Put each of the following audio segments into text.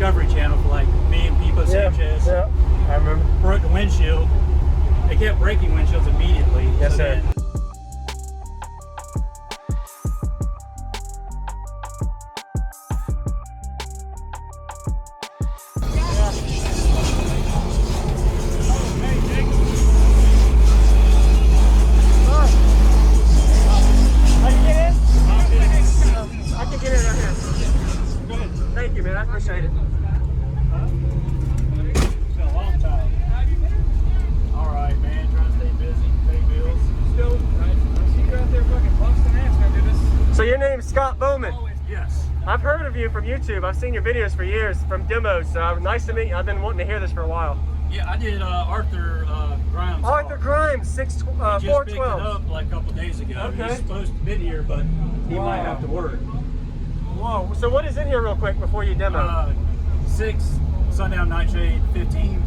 Discovery Channel for like me and Pipo Sanchez. Yeah, I remember. Broke the windshield. They kept breaking windshields immediately. Yes, sir. Thank you, man. I appreciate it. It's been a long time. All right, man. Trying to stay busy, pay bills. Still, I see you out there fucking busting ass, man, dude. This So your name's Scott Bowman. Yes. I've heard of you from YouTube. I've seen your videos for years from demos. So nice to meet you. I've been wanting to hear this for a while. Yeah, I did Arthur Grimes. Arthur Grimes, Just picked it 412. up like a couple days ago. Okay. He's supposed to be here, but he might have to work. Whoa. So what is in here real quick before you demo? 6 Sundown Nightshade 15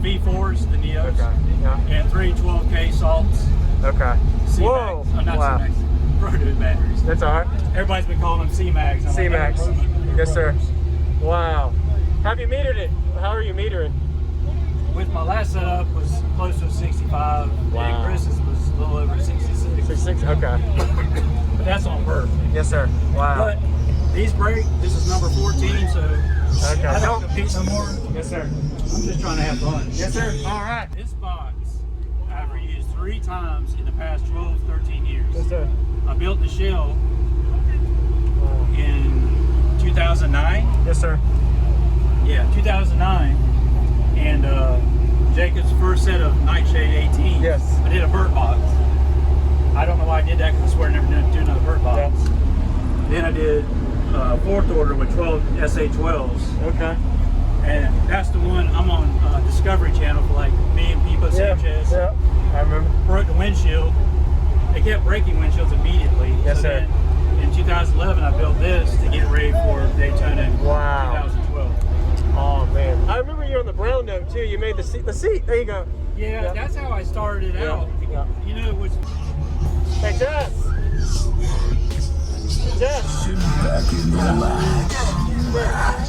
V4s, the Neos, Okay. Yeah. and 3 12K salts. Okay. C-Mags. Whoa. Oh, not Wow. C-Mags. Roto batteries. That's all right. Everybody's been calling them C-Mags. I'm like, C-Mags. they're Yes, sir. rotors. Wow. Have you metered it? How are you metering? With my last setup was close to 65. Wow. And Chris's was a little over 66. 66. Okay. But that's on perf. Yes, sir. Wow. But these break. This is number 14, so Okay. I don't compete no more. Yes, sir. I'm just trying to have fun. Yes, sir. All right. This box I've reused 3 times in the past 12, 13 years. Yes, sir. I built the shell in 2009. Yes, sir. Yeah, 2009. And Jacob's first set of Nightshade 18. Yes. I did a vert box. I don't know why I did that because I swear I never did another vert box. Yeah. Then I did 4th order with 12 SA12s. Okay. And that's the one I'm on Discovery Channel for like me and Pipo Sanchez. Yeah. I remember. Broke the windshield. They kept breaking windshields immediately. Yes, so sir. Then in 2011, I built this to get ready for Daytona in Wow. 2012. Oh man. I remember you on the brown note too. You made the seat. The seat. There you go. Yeah, that's how I started Yeah. out. Yeah. You know, it was Hey Jess. Jess. Sit back and relax.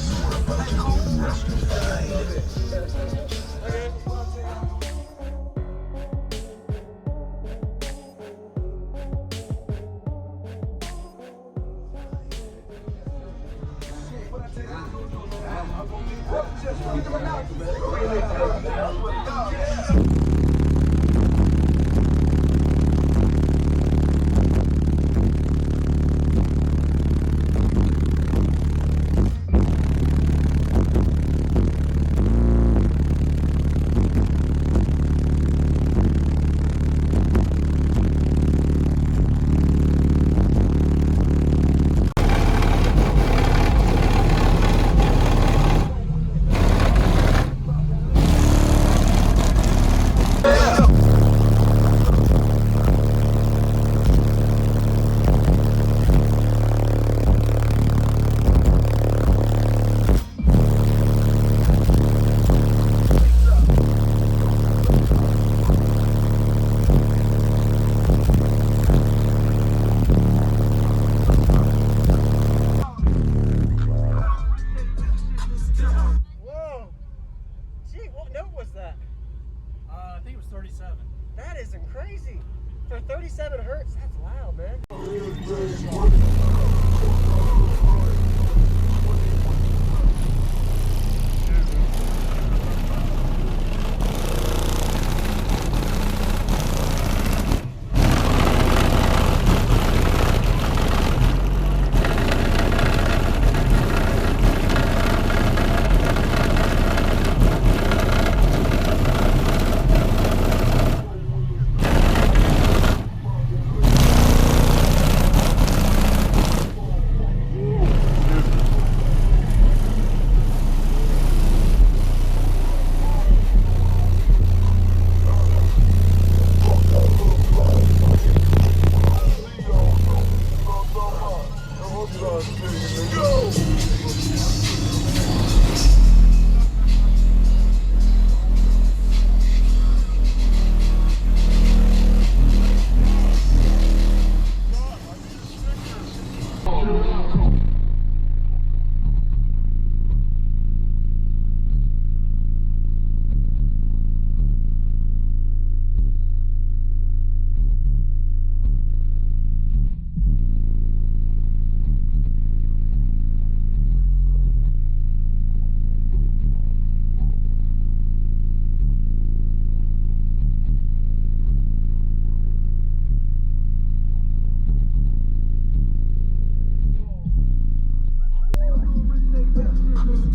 Whoa. Gee, what note was that? I think it was 37. That isn't crazy. For 37 hertz, that's loud, man.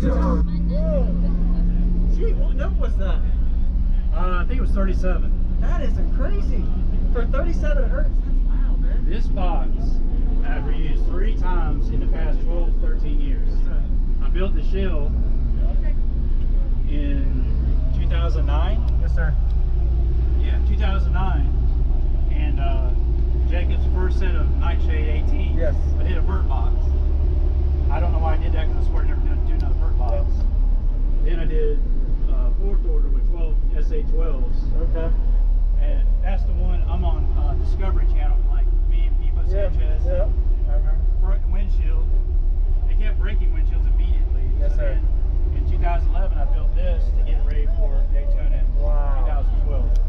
Gee, what note was that? I think it was 37. That is crazy. For 37 hertz, that's wild, man. This box I've reused 3 times in the past 12, 13 years. I built the shell in 2009. Yes, sir. Yeah, 2009. And Jacob's first set of Nightshade 18. Yes. I did a vert box. I don't know why I did that because I swore I never going to do another vert box. Then I did 4th order with 12 SA12s. Okay. And that's the one I'm on Discovery Channel, like me and Pipo Sanchez. Yeah. I remember. Broke the windshield. They kept breaking windshields immediately. Yes, So sir. then in 2011, I built this to get ready for Daytona in 2012.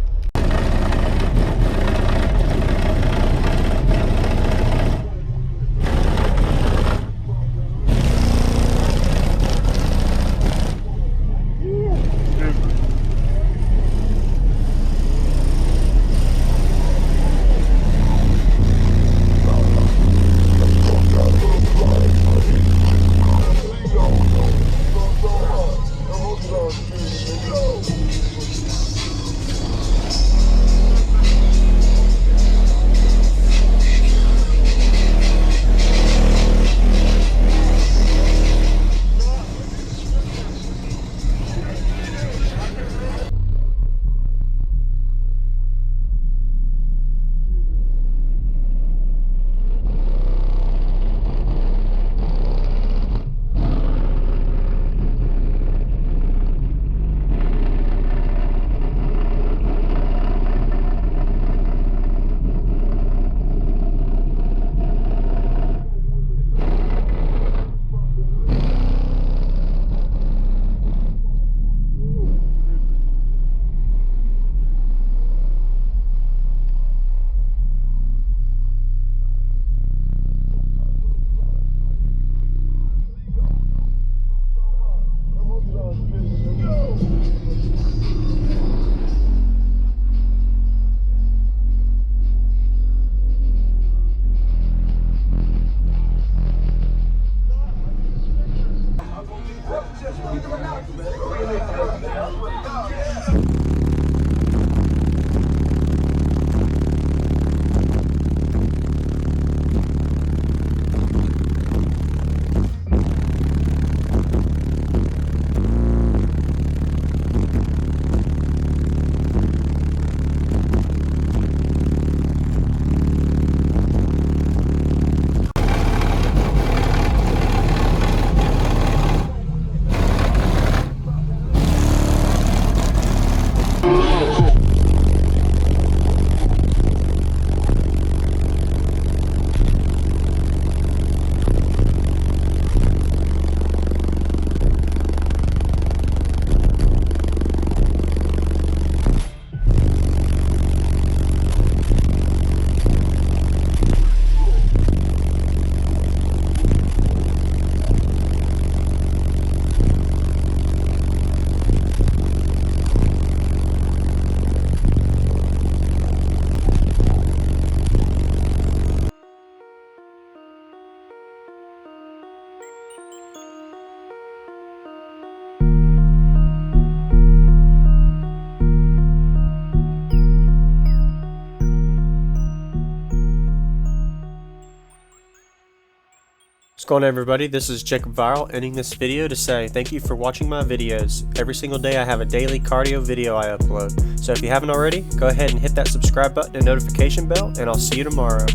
What's going on, everybody? This is JacobViral, ending this video to say thank you for watching my videos. Every single day I have a daily cardio video I upload. So if you haven't already, go ahead and hit that subscribe button and notification bell, and I'll see you tomorrow.